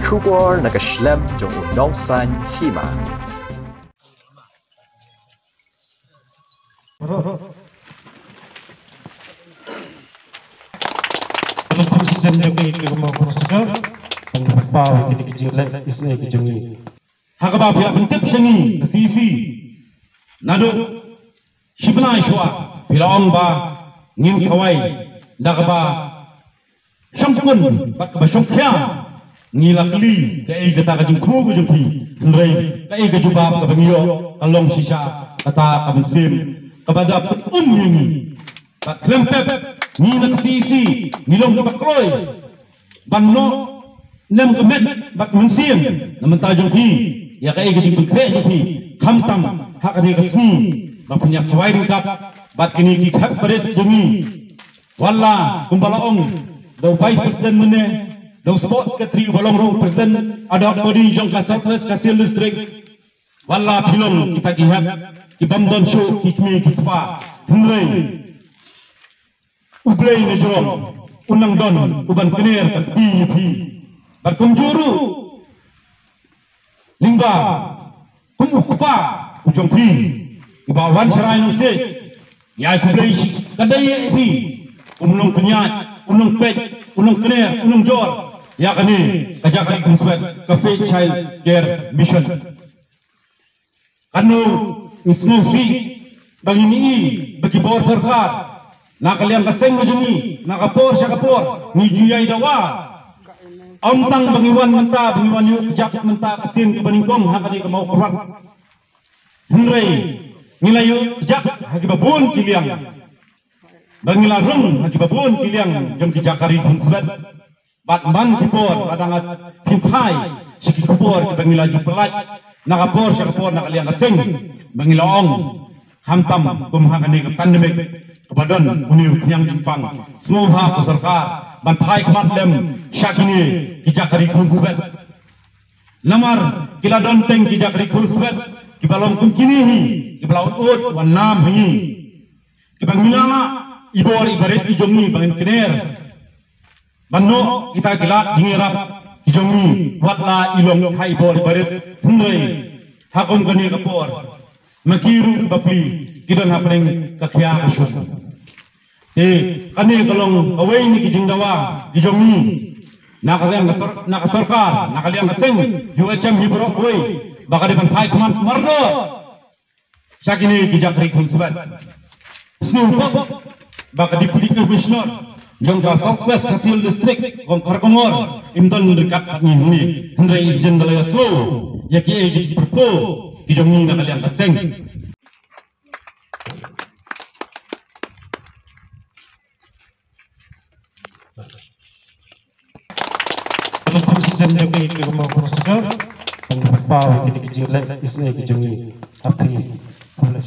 出国那个 Schlemm 中午农山起码。Presiden jogi kegema kuruskan pau kini kejilek isne kejengi. Hakaba pihak pentip sengi kesifi. Nado shibna shwa pilong ba ngin kawai dakaba shamkun bat ba shomkya ngilakli kai gata ka jungku ku jungki nrei kai ka jubab ka bangiyo kalong sisa kata ka bensim kepada ini bat klempep ni nak sisi nilong ka bakroy banno nem kemet bat bensim naman tajong ki ya kai ka jungki kre jungki khamtam hak ni resmi ba punya kawai ringkat bat kini ki khap berit jungi walla kumbalaong do vice president mene do sports secretary balong ro president ada body jong ka southwest ka sil district walla pilong kita gihat ki bamdon show ki kmi ki pa hunrei ublei ne jom unang don uban pener ka pi berkunjuru lingba kumukpa ujong pi ibawan serai no se ya ublei kadai pi unong penyat unong pet unong pener unong jor ya kani kajak kali kumpuat cafe child care mission kanu isnusi bagi ni bagi bawah sarkar nak kalian kaseng majumi nak kapor siya kapor ni juyay dawa amtang bangiwan menta bangiwan yu kajak menta kasin kebaningkong hakani kamau kurat hunrei nilayu kajak hagi babun kiliang bangila rung hagi babun kiliang jom kijakari kunsulat batman kipor adangat pimpai siki kupor bangila jupelat nakapor siya kapor nakaliang kaseng bangila ong hamtam kumhakani ke pandemik kepadon uniu kenyang Jepang semua peserta bantai kemadlem syakini kijakari kunsulat lamar kila donteng kijakari kunsulat kibalong kumkinihi kibalong ut wanam hingi kibang minama ibor ibaret ijongi bangin kener banno kita kilat jingirap ijongi watla ilong hai ibor ibaret hunrei hakum kani kapor makiru bapli kidon hapeng kakya asyun kani kalong away ni kijingdawa ijongi nakaliang nakasarkar nakaliang kaseng UHM hibrok way baka depan hai kuman mardo syakini kijakri kunsulat snupok baka deputy commissioner jong ka southwest kasil district kong karkongor imton dekat ni huni hendrai ijen dalaya slow yaki eji perko kijongi nakaliang kaseng Presiden jogi kegema kuruskan pau kini kejilek isne kejengi. Tapi boleh